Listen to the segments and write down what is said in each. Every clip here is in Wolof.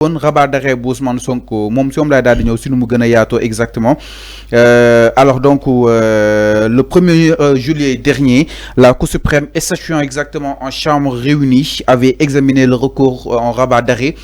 rabat d'arrêt bu Ousmane Sonko moom si moom laay daal di ñëw si nu mu gën a yaatoo exactement alors donc le 1er juillet dernier la Cour suprême statuant exactement en chambre réunie avait examiné le recours en rabat d'arrêt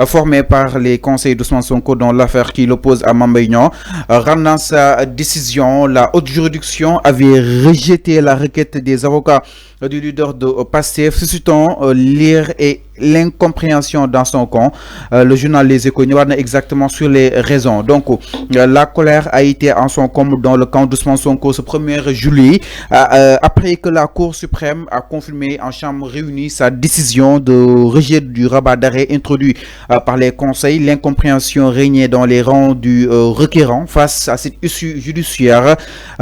formé par les conseils d'Ousmane Sonko dans l'affaire qui l'oppose à Mame Mbaye Niang. Rendant sa décision, la haute juridiction avait rejeté la requête des avocats du leader de PASTEF, suscitant l'ire et l'incompréhension dans son camp. Le journal Les Échos nous dit exactement sur les raisons. Donc, la colère a été en son comble dans le camp d'Ousmane Sonko ce 1er juillet, après que la Cour suprême a confirmé en chambre réunie sa décision de rejet du rabat d'arrêt introduit par les conseils. L'incompréhension régnait dans les rangs du requérant face à cette issue judiciaire.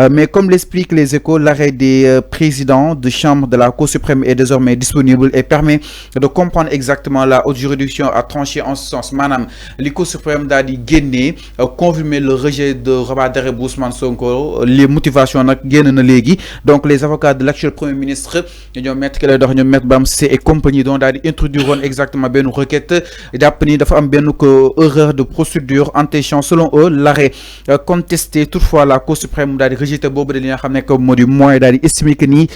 Mais comme l'expliquent Les Échos, l'arrêt des présidents de chambre de la Cour suprême est désormais disponible et permet de comprendre exactement la haute juridiction a tranché en ce sens. Madame, la Cour suprême a dit gagner, confirmer le rejet de rabat d'arrêt Ousmane Sonko, les motivations donc les avocats de l'actuel premier ministre, maître Bamsé et compagnie, dont a introduire exactement une requête d'appel de femmes bien que erreur de procédure empêchant selon eux l'arrêt contesté. Toutefois la Cour suprême a rejeté Bob de l'Inak comme mot du moins estimé que ni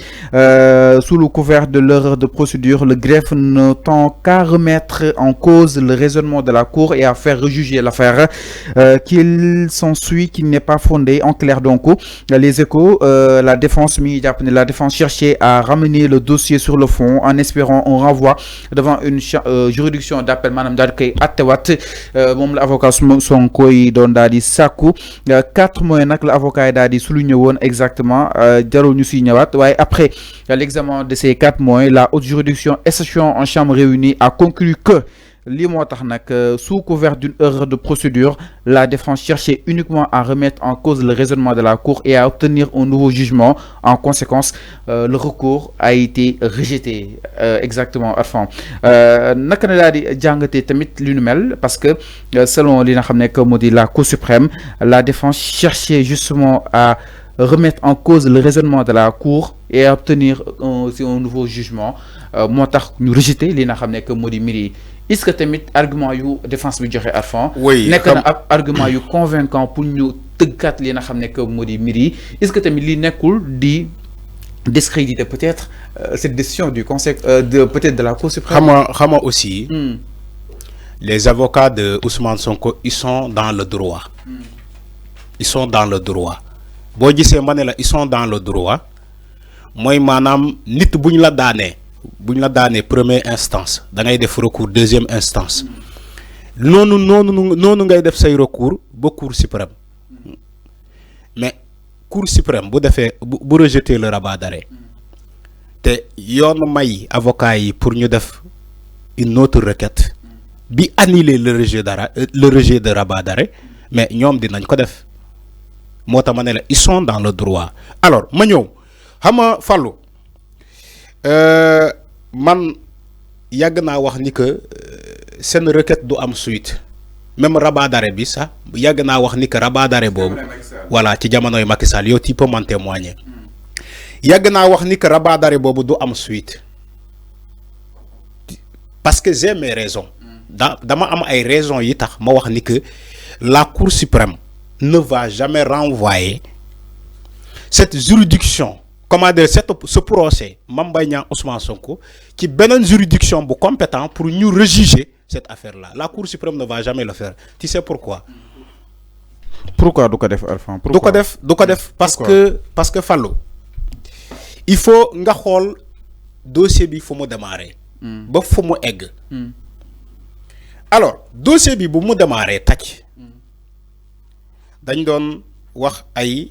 sous le couvert de l'erreur de procédure, le greffe ne tend qu'à remettre en cause le raisonnement de la Cour et à faire rejuger l'affaire qu'il s'ensuit, qui n'est pas fondé. En clair donc, Les Échos, la défense cherchait à ramener le dossier sur le fond en espérant un renvoi devant une juridiction d'appel. Madame Darkay Attewat, l'avocat Sonko yi don dadi sakku 4 mois nak l'avocat dadi souligné won exactement jarul ñu ci ñëwaat waye après l'examen de ces 4 mois, la haute juridiction statuant en chambre réunie a conclu que sous couvert d'une erreur de procédure, la défense cherchait uniquement à remettre en cause le raisonnement de la Cour et à obtenir un nouveau jugement. En conséquence, le recours a été rejeté. Exactement. Enfin, parce que selon la Cour suprême, la défense cherchait justement à remettre en cause le raisonnement de la Cour et à obtenir un nouveau jugement. Nous rejeter li nga xamné que modi miri. Est-ce que tamit argument yu défense bi joxe Arfan nek na argument yu convaincant pour ñu teugkat li nga xamné que modi miri. Est-ce que tamit li nekul di discréditer peut-être cette décision du conseil de peut-être de la Cour suprême. Xama aussi les avocats de Ousmane Sonko ils sont dans le droit. Ils sont dans le droit. Bo gissé mané la ils sont dans le droit. Moy manam nit buñ la dané première instance da ngay def recours deuxième instance non ngay def say recours ba cour suprême mais cour suprême bu rejeter le rabat d'arrêt té yoon may avocat yi pour ñu def une autre requête bi annuler le rejet de rabat d'arrêt mais ñom dinañ ko def mota mané la ils sont dans le droit. Alors ma ñew xama fallu man yàgg naa wax ni que seen requête du am suite même rabat d'arrêt bi sax yàgg naa wax ni que rabat d'arrêt boobu voilà ci jamonoy Macky Sall yow tu peux m'en témoigner yàgg naa wax ni que rabat d'arrêt boobu du am suite parce que j'ai mes raisons dama am ay raisons yi tax ma wax ni que la Cour suprême ne va jamais renvoyer cette juridiction. Comment dire, ce procès, Mame Mbaye Niang Ousmane Sonko, qui est une juridiction compétente pour nous rejuger cette affaire-là. La Cour suprême ne va jamais le faire. Tu sais pourquoi? Pourquoi Doukodef Alphan? Parce que fallo. Il faut nga xol dossier bi faut mo démarrer. Ba faut mo egg. Alors, dossier bi bu mu démarrer tak. Dañ doon wax ay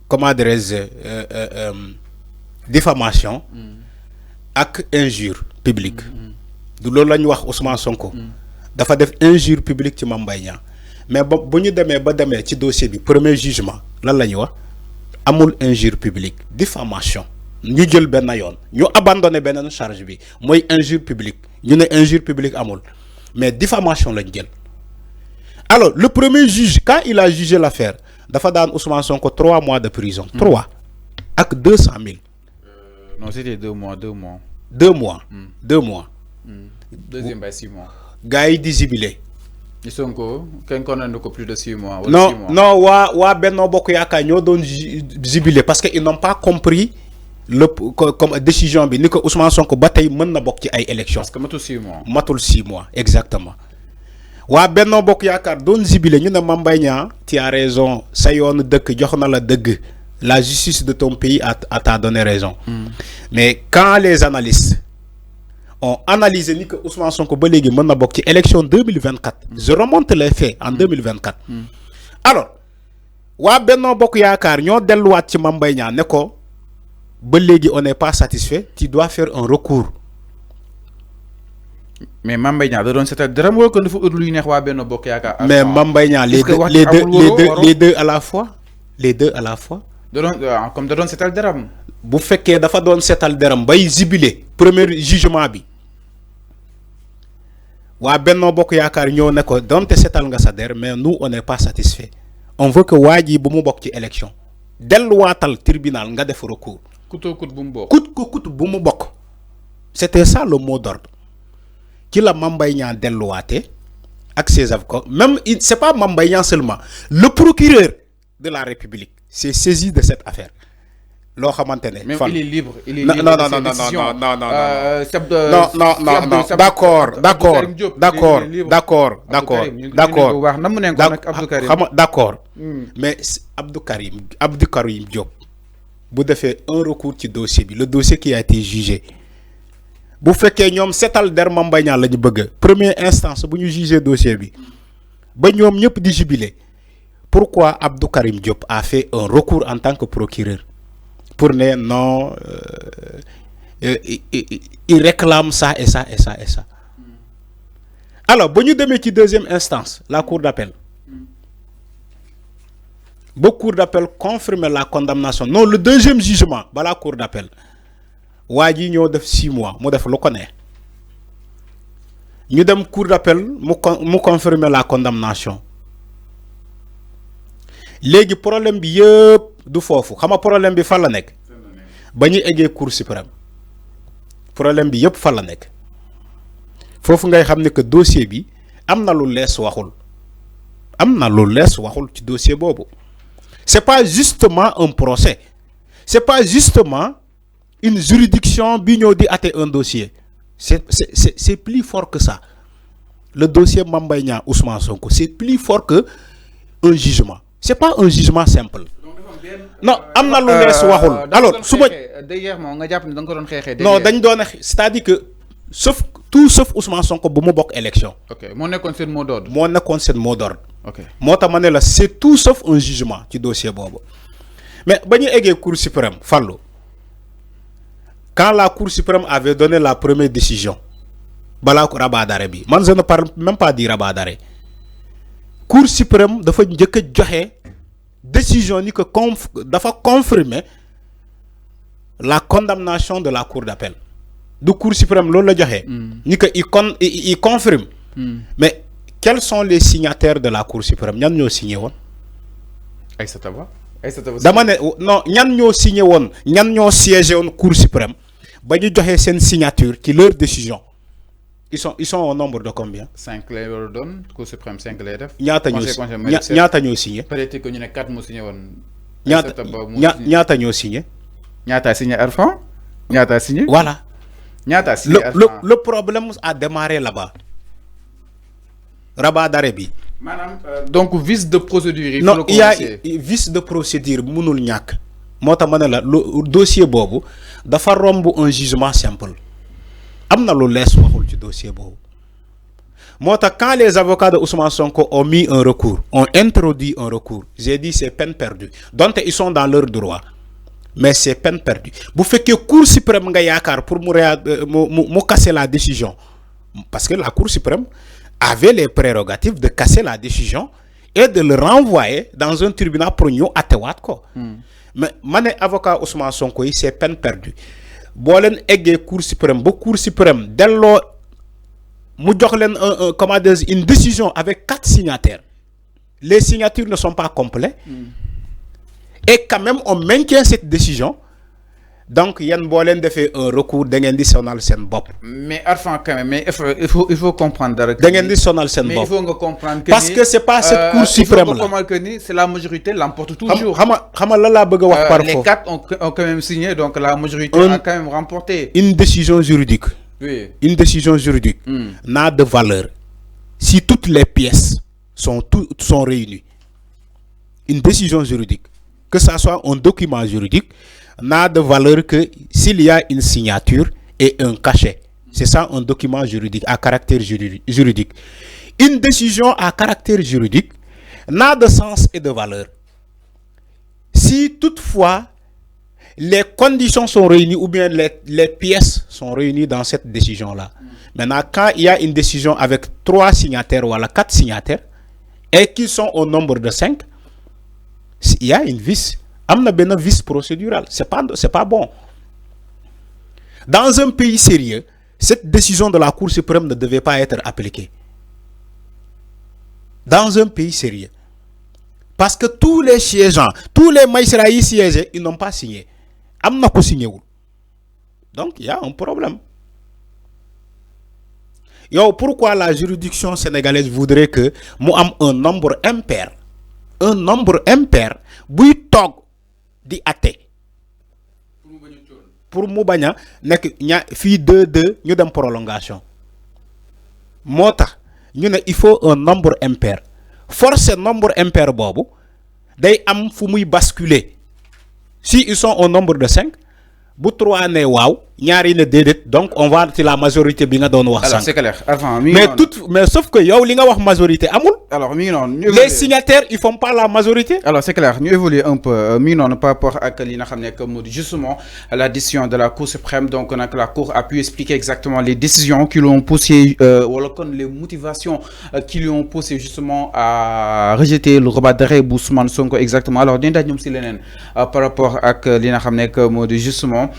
comment dirais-je diffamation ak injure publique du loolu lañ wax Ousmane Sonko dafa def injure publique ci Mame Mbaye Niang mais bu ñu démé ba démé ci dossier bi premier jugement lan lañ wax amul injure publique diffamation ñu jël ben yoon ñu abandonné benen charge bi moy injure publique ñu né injure publique amul mais diffamation lañ jël. Alors le premier juge quand il a jugé l'affaire dafa daan Ousmane Sonko 3 mois de prison. 3 ak 200 000. Non, c'était 2 mois. 2 mois. 2 mois. deuxième bay 6 mois. gars yi di zibilé. Ils sont quoi? Qu'un condamné ko plus de 6 mois. Non, 6 mois. Non, wa Benno Bokk Yaakaar ñoo doon zibilé parce que ils n'ont pas compris le comme décision bi ni ko Ousmane Sonko ba tey mën na bokk ci ay élections. Parce que matul 6 mois. Matul 6 mois exactement. Wa Benno Bokk Yaakaar doon zibilé ñu ne Mame Mbaye Niang tu as raison sa yoonu dëkk jox na la dëgg la justice de ton pays t'a donné raison. Mais quand les analystes ont analysé ni que Ousmane Sonko ba légui mën na bokk ci élection 2024. Je remonte les faits en 2024. Alors wa Benno Bokk Yaakaar ñoo delluwaat ci Mame Mbaye Niang ne ko ba légui on n'est pas satisfait, tu dois faire un recours. Mais Mame Mbaye Niang da doon seetal dara wala ko dafa ut luy neex waa Benno Bokk Yaakaar. Mais Mame Mbaye Niang les deux à la fois. Les deux à la fois. da doon comme da doon seetal dara. Bu fekkee dafa doon seetal deram bay zibilé premier jugement bi waa Benno Bokk Yaakaar ñoo ne ko donte seetal nga sa der mais nous on n'est pas satisfait, on veut que waa ji bu mu bokk ci élection delluwaatal tribunal nga def recours. Coûte bu mu bokk. coûte bu mu bokk. C'était ça le mot d'ordre ci la Mame Mbaye Niang delluwaate ak ses avocats. Même c'est pas Mame Mbaye Niang seulement, le procureur de la République s'est saisi de cette affaire. Loo xamante ne. Même il est libre. Il est non libre non non de ses décisions. non d'accord mais Abdou Karim Diop bu defee un recours ci dossier bi, le dossier qui a été jugé bu fekkee ñoom seetal der Mame Mbaye Niang la ñu bëgg première instance bu ñu jugé dossier bi ba ñoom ñëpp di jubilé, pourquoi Abdou Karim Diop a fait un recours en tant que procureur pour ne non il réclame ça et ça et ça et ça. Alors ba ñu demee ci deuxième instance la cour d'appel ba cour d'appel confirme la condamnation, non le deuxième jugement ba la cour d'appel waa ji ñoo def 6 mois mu def lu ko ne ñu dem cour d'appel mu confirmer la condamnation. Léegi problème bi yëpp du foofu xam nga problème bi fan la nekk ba ñu eggee cour suprême problème bi yëpp fan la nekk foofu ngay xam ne que dossier bi am na lu lees waxul ci dossier boobu. C'est pas justement un procès, c'est pas justement une juridiction bi ñoo di atte un dossier, c'est plus fort que ça. Le dossier Mame Mbaye Niang Ousmane Sonko c'est plus fort que un jugement. C'est pas un jugement simple. Non, am na lu lees waxul. Alors su ma d'ailleurs moom nga jàpp ne da nga ko doon xeexee. Non dañ doon c'est-à-dire que sauf Ousmane Sonko bu mu bokk élection. Ok moo nekkoon seen mot d'ordre. Ok moo tax ma ne la c'est tout sauf un jugement ci dossier boobu. Mais ba ñu eggee cour suprême Fallou, quand la cour suprême avait donné la première décision balaa ko rabat d'arrêt bi, man je ne parle même pas du rabat d'arrêt. Cour suprême dafa njëkk a joxe décision ni que dafa confirmer la condamnation de la cour d'appel. Du cour suprême loolu la joxe. Ni que il confirme. Mais quels sont les signataires de la cour suprême? Ñan ñoo signé woon? Aïssata Ba dama ne non ñan ñoo signé woon, ñan ñoo siégé woon cour suprême ba ñu joxe seen signature ci leur décision. Ils sont au nombre de combien? 5 lay doon cour suprême 5 lay def. ñaata ñoo signé? Peut-être que ñu ne 4 moo signé woon. ñaata ñoo signé? ñaata signé Arfan? ñaata signé? Voilà. ñaata signé Arfan? Le problème a démarré là-bas. Rabat d'arrêt bi. Maanaam donc vice de procédure. Non, il y a vice de procédure mënul ñàkk. moo tax ma ne la le dossier boobu dafa romb un jugement simple. am na lu lees waxul ci dossier boobu. moo tax quand les avocats de Ousmane Sonko ont mis un recours, ont introduit un recours, j'ai dit c'est peine perdue. Donc ils sont dans leur droit, mais c'est peine perdue. Bu fekkee cour suprême nga yaakaar pour mu casser la décision, parce que la cour suprême avait les prérogatives de casser la décision et de le renvoyer dans un tribunal pour ñu attewaat ko. Mais ma ne avocat Ousmane Sonko yi c'est peine perdue. Boo leen eggee cour suprême ba cour suprême delloo mu jox leen comment dire une décision avec 4 signataires. Les signatures ne sont pas complètes. Et quand même on maintient cette décision, donc yéen boo leen defee un recours da ngeen di sonal seen bopp. mais Arfan quand même mais il faut comprendre dara. da ngeen di sonal seen bopp mais il faut nga comprendre que parce que c'est pas cette cour suprême là. il faut comprendre que ni c'est la majorité l'emporte toujours. xam nga lan laa bëgg a wax parfois. Les quatre ont quand même signé donc la majorité a quand même remporté. Une décision juridique. Oui. Une décision juridique n'a de valeur si toutes les pièces sont réunies. Une décision juridique, que ça soit un document juridique, n'a de valeur que s'il y a une signature et un cachet. C'est ça un document juridique à caractère juridique. Une décision à caractère juridique n'a de sens et de valeur si toutefois les conditions sont réunies ou bien les pièces sont réunies dans cette décision-là. Maintenant, quand il y a une décision avec 3 signataires ou 4 signataires et qu'ils sont au nombre de 5, il y a une vice. Amna vice procédural. C'est pas bon. Dans un pays sérieux, cette décision de la Cour suprême ne devait pas être appliquée. Dans un pays sérieux. Parce que tous les siégeants, tous les magistrats y siégés, ils n'ont pas signé. Amna ko signé wul. Donc il y a un problème. Yo, pourquoi la juridiction sénégalaise voudrait que mu am un nombre impair buy toog di atte pour mu baña nek fi 2-2 ñu dem prolongation motax ñu ne il faut un nombre impair force nombre impair bobu day am fu muy basculer si ils sont au nombre de 5 bu 3 ne waaw ñaari ne déedéet donc on va ci la majorité bi nga doon wax. Alors c'est clair avant mais sauf que yow li nga wax majorité amul. Alors les signataires ils font pas la majorité. Alors c'est clair ñu évoluer un peu par rapport à li nga xamné que justement la décision de la Cour suprême donc la Cour a pu expliquer exactement les décisions qui l'ont poussé wala kon les motivations qui lui ont poussé justement à rejeter le rabat d'arrêt bu Ousmane Sonko exactement alors dañ daaj ñoom ci leneen par rapport ak li nga xamné que justement